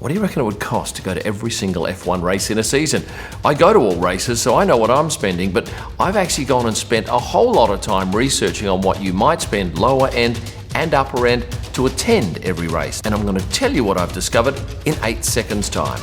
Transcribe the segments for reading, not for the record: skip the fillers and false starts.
What do you reckon it would cost to go to every single F1 race in a season? I go to all races, so I know what I'm spending, but I've actually gone and spent a whole lot of time researching on what you might spend lower end and upper end to attend every race. And I'm going to tell you what I've discovered in 8 seconds time.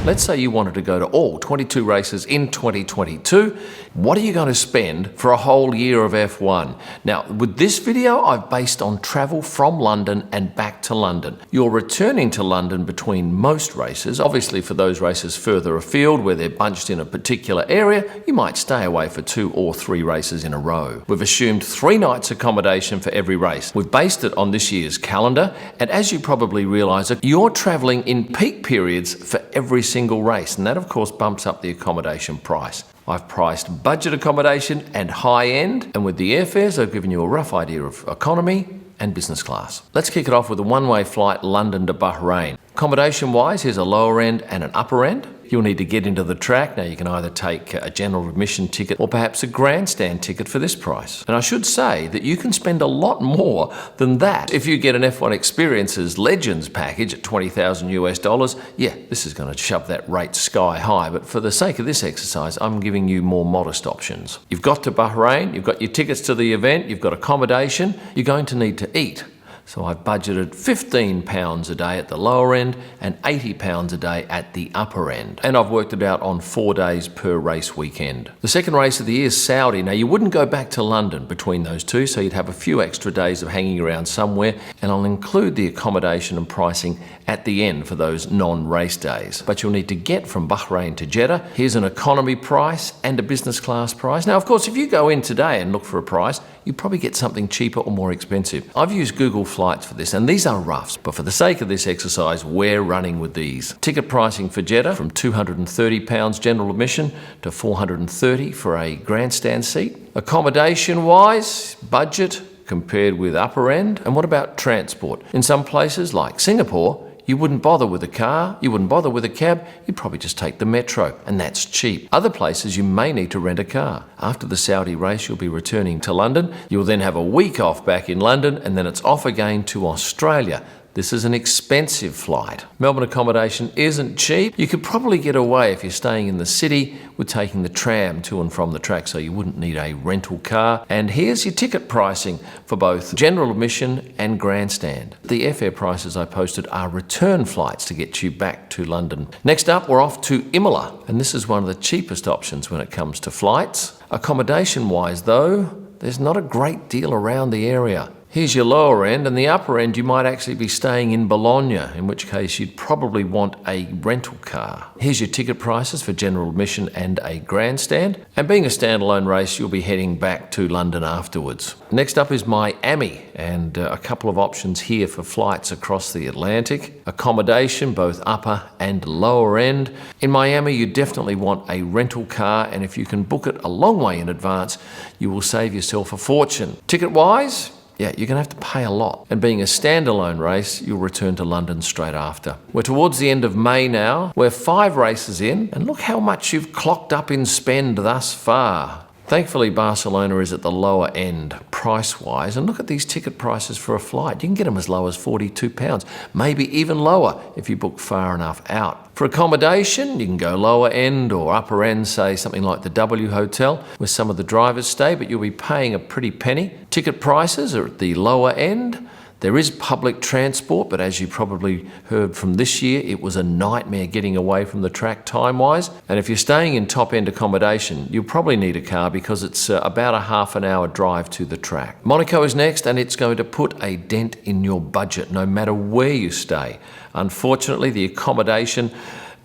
Let's say you wanted to go to all 22 races in 2022. What are you going to spend for a whole year of F1? Now, with this video, I've based on travel from London and back to London. You're returning to London between most races. Obviously, for those races further afield where they're bunched in a particular area, you might stay away for 2 or 3 races in a row. We've assumed 3 nights accommodation for every race. We've based it on this year's calendar, and as you probably realise, you're travelling in peak periods for every single race, and that of course bumps up the accommodation price. I've priced budget accommodation and high end, and with the airfares I've given you a rough idea of economy and business class. Let's kick it off with a one-way flight London to Bahrain. Accommodation wise, here's a lower end and an upper end. You'll need to get into the track. Now you can either take a general admission ticket or perhaps a grandstand ticket for this price. And I should say that you can spend a lot more than that if you get an F1 Experiences Legends package at $20,000 US. Yeah, this is going to shove that rate sky high, but for the sake of this exercise, I'm giving you more modest options. You've got to Bahrain, you've got your tickets to the event, you've got accommodation, you're going to need to eat. So I've budgeted £15 a day at the lower end and £80 a day at the upper end. And I've worked it out on 4 days per race weekend. The second race of the year is Saudi. Now you wouldn't go back to London between those two, so you'd have a few extra days of hanging around somewhere, and I'll include the accommodation and pricing at the end for those non-race days. But you'll need to get from Bahrain to Jeddah. Here's an economy price and a business class price. Now, of course, if you go in today and look for a price, you probably get something cheaper or more expensive. I've used Google Flights for this, and these are roughs, but for the sake of this exercise, we're running with these. Ticket pricing for Jeddah from £230 general admission to $430 for a grandstand seat. Accommodation wise, budget compared with upper end. And what about transport? In some places like Singapore, you wouldn't bother with a car, you wouldn't bother with a cab, you'd probably just take the metro, and that's cheap. Other places you may need to rent a car. After the Saudi race, you'll be returning to London. You'll then have a week off back in London, and then it's off again to Australia. This is an expensive flight. Melbourne accommodation isn't cheap. You could probably get away if you're staying in the city with taking the tram to and from the track, so you wouldn't need a rental car. And here's your ticket pricing for both general admission and grandstand. The airfare prices I posted are return flights to get you back to London. Next up, we're off to Imola, and this is one of the cheapest options when it comes to flights. Accommodation-wise though, there's not a great deal around the area. Here's your lower end, and the upper end you might actually be staying in Bologna, in which case you'd probably want a rental car. Here's your ticket prices for general admission and a grandstand. And being a standalone race, you'll be heading back to London afterwards. Next up is Miami, and a couple of options here for flights across the Atlantic. Accommodation, both upper and lower end. In Miami, you definitely want a rental car, and if you can book it a long way in advance, you will save yourself a fortune. Ticket-wise, yeah, you're going to have to pay a lot. And being a standalone race, you'll return to London straight after. We're towards the end of May now. We're 5 races in, and look how much you've clocked up in spend thus far. Thankfully, Barcelona is at the lower end price-wise, and look at these ticket prices for a flight. You can get them as low as £42, maybe even lower if you book far enough out. For accommodation, you can go lower end or upper end, say something like the W Hotel, where some of the drivers stay, but you'll be paying a pretty penny. Ticket prices are at the lower end. There is public transport, but as you probably heard from this year, it was a nightmare getting away from the track time-wise. And if you're staying in top-end accommodation, you'll probably need a car because it's about a half an hour drive to the track. Monaco is next, and it's going to put a dent in your budget no matter where you stay. Unfortunately, the accommodation,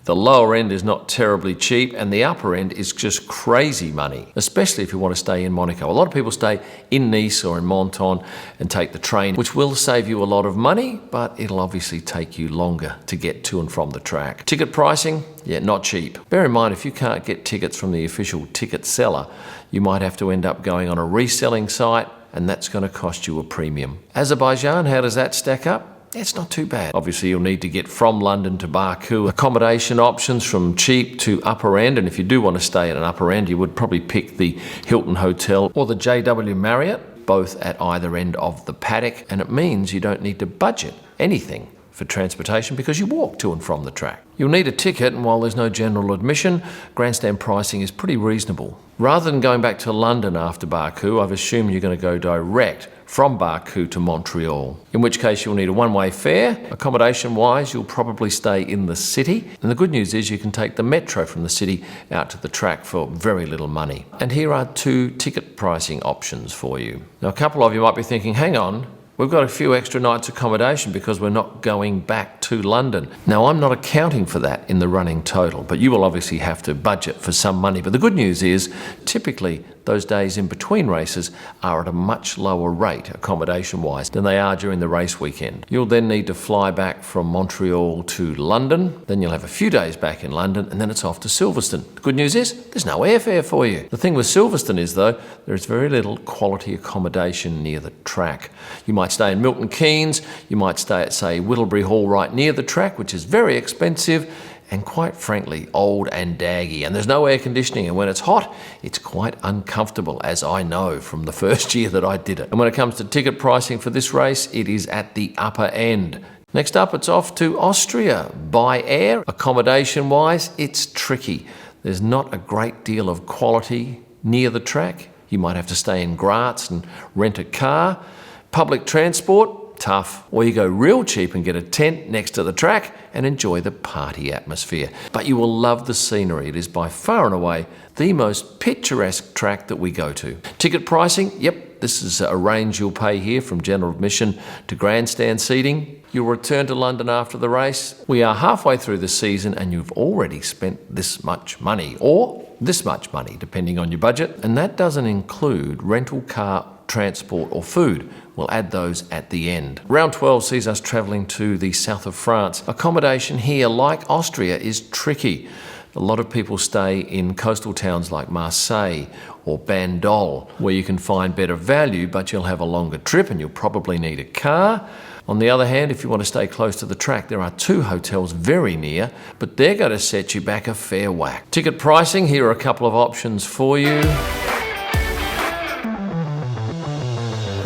the lower end is not terribly cheap, and the upper end is just crazy money, especially if you want to stay in Monaco. A lot of people stay in Nice or in Menton and take the train, which will save you a lot of money, but it'll obviously take you longer to get to and from the track. Ticket pricing, yeah, not cheap. Bear in mind, if you can't get tickets from the official ticket seller, you might have to end up going on a reselling site, and that's going to cost you a premium. Azerbaijan, how does that stack up? It's not too bad. Obviously, you'll need to get from London to Baku. Accommodation options from cheap to upper end, and if you do want to stay at an upper end, you would probably pick the Hilton Hotel or the JW Marriott. both at either end of the paddock, and it means you don't need to budget anything for transportation because you walk to and from the track. You'll need a ticket, and while there's no general admission, grandstand pricing is pretty reasonable. Rather than going back to London after Baku, I've assumed you're going to go direct from Baku to Montreal, in which case you'll need a one-way fare. Accommodation-wise, you'll probably stay in the city, and the good news is you can take the metro from the city out to the track for very little money. And here are 2 ticket pricing options for you. Now, a couple of you might be thinking, hang on, we've got a few extra nights accommodation because we're not going back to London. Now, I'm not accounting for that in the running total, but you will obviously have to budget for some money. But the good news is, typically, those days in between races are at a much lower rate, accommodation-wise, than they are during the race weekend. You'll then need to fly back from Montreal to London, then you'll have a few days back in London, and then it's off to Silverstone. The good news is, there's no airfare for you. The thing with Silverstone is, though, there is very little quality accommodation near the track. You might stay in Milton Keynes, you might stay at, say, Whittlebury Hall right near the track, which is very expensive, and quite frankly, old and daggy. And there's no air conditioning, and when it's hot, it's quite uncomfortable, as I know from the first year that I did it. And when it comes to ticket pricing for this race, it is at the upper end. Next up, it's off to Austria by air. Accommodation-wise, it's tricky. There's not a great deal of quality near the track. You might have to stay in Graz and rent a car. Public transport, tough. Or you go real cheap and get a tent next to the track and enjoy the party atmosphere. But you will love the scenery. It is by far and away the most picturesque track that we go to. Ticket pricing, yep, this is a range you'll pay here from general admission to grandstand seating. You'll return to London after the race. We are halfway through the season and you've already spent this much money, or this much money, depending on your budget. And that doesn't include rental car, transport or food. We'll add those at the end. Round 12 sees us travelling to the south of France. Accommodation here, like Austria, is tricky. A lot of people stay in coastal towns like Marseille or Bandol, where you can find better value, but you'll have a longer trip and you'll probably need a car. On the other hand, if you want to stay close to the track, there are 2 hotels very near, but they're going to set you back a fair whack. Ticket pricing, here are a couple of options for you.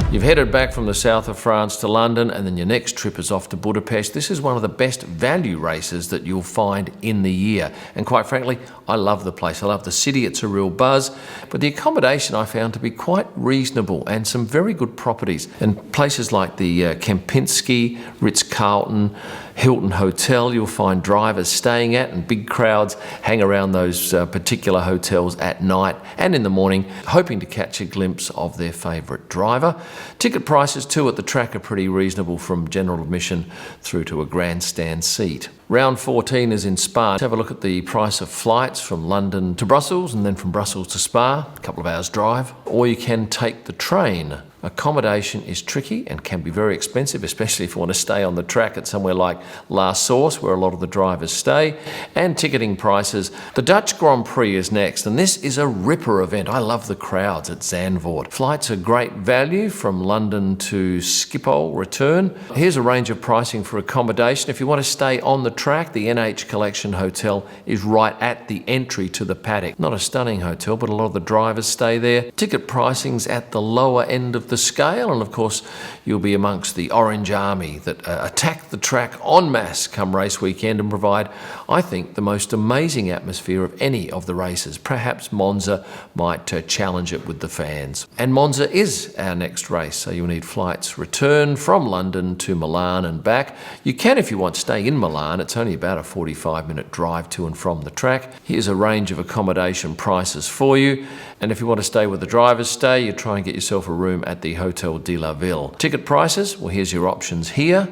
You've headed back from the south of France to London, and then your next trip is off to Budapest. This is one of the best value races that you'll find in the year. And quite frankly, I love the place. I love the city. It's a real buzz. But the accommodation I found to be quite reasonable and some very good properties. And places like the Kempinski, Ritz-Carlton, Hilton Hotel, you'll find drivers staying at, and big crowds hang around those particular hotels at night and in the morning, hoping to catch a glimpse of their favourite driver. Ticket prices too at the track are pretty reasonable, from general admission through to a grandstand seat. Round 14 is in Spa. Let's have a look at the price of flights from London to Brussels and then from Brussels to Spa, a couple of hours drive. Or you can take the train. Accommodation is tricky and can be very expensive, especially if you want to stay on the track at somewhere like La Source, where a lot of the drivers stay. And ticketing prices. The Dutch Grand Prix is next, and this is a ripper event. I love the crowds at Zandvoort. Flights are great value from London to Schiphol return. Here's a range of pricing for accommodation. If you want to stay on the track, the NH Collection Hotel is right at the entry to the paddock. Not a stunning hotel, but a lot of the drivers stay there. Ticket pricing's at the lower end of the scale, and of course you'll be amongst the Orange Army that attack the track en masse come race weekend and provide, I think, the most amazing atmosphere of any of the races. Perhaps Monza might challenge it with the fans. And Monza is our next race, so you'll need flights return from London to Milan and back. You can, if you want, stay in Milan. It's only about a 45-minute drive to and from the track. Here's a range of accommodation prices for you. And if you want to stay where the drivers stay, you try and get yourself a room at the Hotel de la Ville. Ticket prices, well, here's your options here.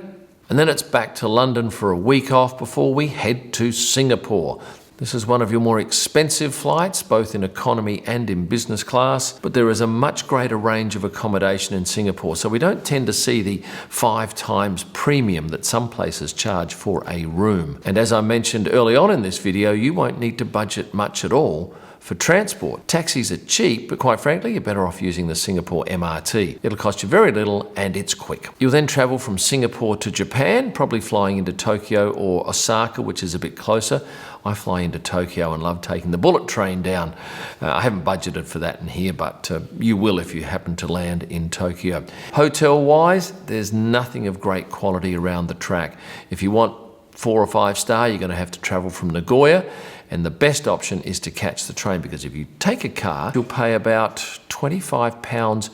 And then it's back to London for a week off before we head to Singapore. This is one of your more expensive flights, both in economy and in business class, but there is a much greater range of accommodation in Singapore, so we don't tend to see the 5 times premium that some places charge for a room. And as I mentioned early on in this video, you won't need to budget much at all For transport, taxis are cheap, but quite frankly, you're better off using the Singapore MRT. It'll cost you very little and it's quick. You'll then travel from Singapore to Japan, probably flying into Tokyo or Osaka, which is a bit closer. I fly into Tokyo and love taking the bullet train down. I haven't budgeted for that in here, but you will if you happen to land in Tokyo. Hotel-wise, there's nothing of great quality around the track. If you want 4 or 5 star, you're going to have to travel from Nagoya, and the best option is to catch the train, because if you take a car, you'll pay about £25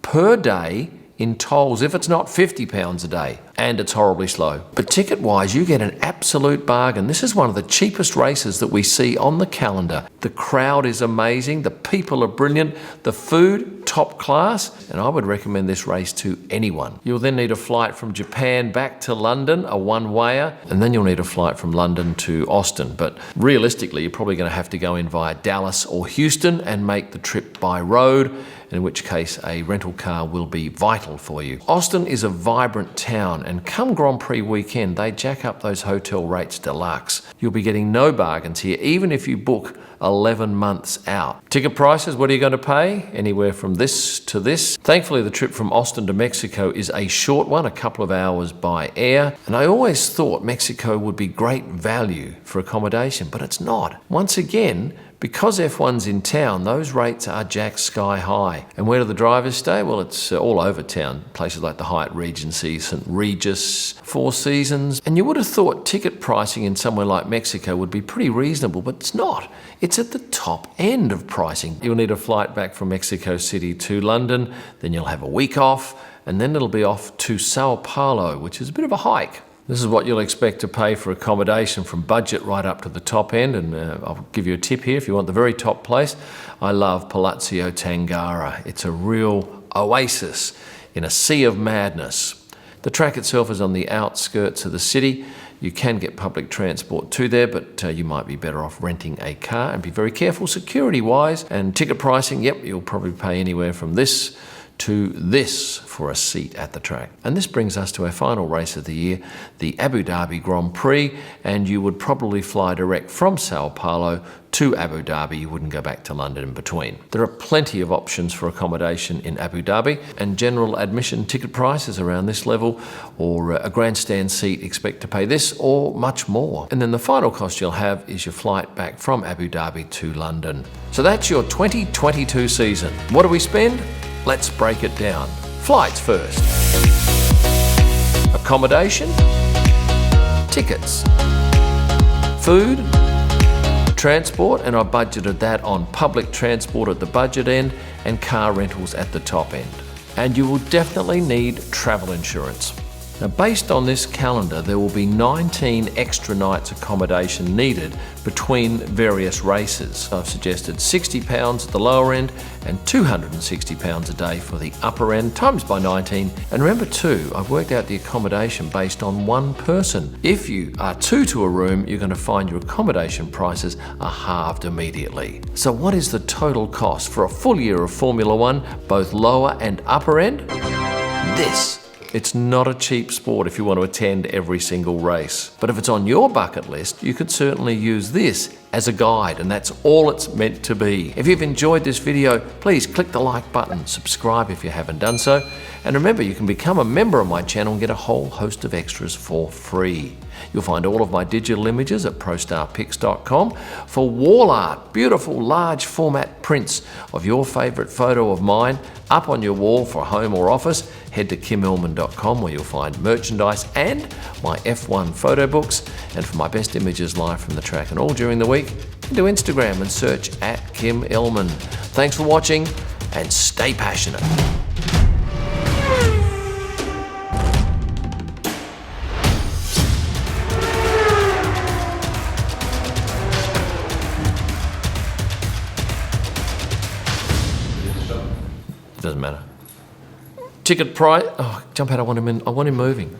per day in tolls, if it's not £50 a day, and it's horribly slow. But ticket-wise, you get an absolute bargain. This is one of the cheapest races that we see on the calendar. The crowd is amazing, the people are brilliant, the food, top class, and I would recommend this race to anyone. You'll then need a flight from Japan back to London, a one-wayer, and then you'll need a flight from London to Austin. But realistically, you're probably going to have to go in via Dallas or Houston and make the trip by road, in which case a rental car will be vital for you. Austin is a vibrant town, and come Grand Prix weekend, they jack up those hotel rates deluxe. You'll be getting no bargains here, even if you book 11 months out. Ticket prices, what are you going to pay? Anywhere from this to this. Thankfully, the trip from Austin to Mexico is a short one, a couple of hours by air. And I always thought Mexico would be great value for accommodation, but it's not. Once again, because F1's in town, those rates are jacked sky high. And where do the drivers stay? Well, it's all over town. Places like the Hyatt Regency, St. Regis, Four Seasons. And you would have thought ticket pricing in somewhere like Mexico would be pretty reasonable, but it's not. It's at the top end of pricing. You'll need a flight back from Mexico City to London, then you'll have a week off, and then it'll be off to Sao Paulo, which is a bit of a hike. This is what you'll expect to pay for accommodation, from budget right up to the top end. And I'll give you a tip here if you want the very top place. I love Palazzo Tangara. It's a real oasis in a sea of madness. The track itself is on the outskirts of the city. You can get public transport to there, but you might be better off renting a car, and be very careful security-wise. And ticket pricing, yep, you'll probably pay anywhere from this to this for a seat at the track. And this brings us to our final race of the year, the Abu Dhabi Grand Prix, and you would probably fly direct from Sao Paulo to Abu Dhabi. You wouldn't go back to London in between. There are plenty of options for accommodation in Abu Dhabi, and general admission ticket prices around this level, or a grandstand seat, expect to pay this or much more. And then the final cost you'll have is your flight back from Abu Dhabi to London. So that's your 2022 season. What do we spend? Let's break it down. Flights first. Accommodation. Tickets. Food. Transport, and I budgeted that on public transport at the budget end and car rentals at the top end. And you will definitely need travel insurance. Now, based on this calendar, there will be 19 extra nights accommodation needed between various races. I've suggested £60 at the lower end and £260 a day for the upper end, times by 19. And remember too, I've worked out the accommodation based on one person. If you are 2 to a room, you're going to find your accommodation prices are halved immediately. So what is the total cost for a full year of Formula One, both lower and upper end? This. It's not a cheap sport if you want to attend every single race. But if it's on your bucket list, you could certainly use this as a guide, and that's all it's meant to be. If you've enjoyed this video, please click the like button, subscribe if you haven't done so, and remember, you can become a member of my channel and get a whole host of extras for free. You'll find all of my digital images at prostarpics.com. For wall art, beautiful large format prints of your favourite photo of mine up on your wall for home or office, head to kimillman.com, where you'll find merchandise and my F1 photo books. And for my best images live from the track and all during the week, head to Instagram and search @KimIllman. Thanks for watching, and stay passionate. Doesn't matter. Ticket price. Oh, jump out! I want him moving.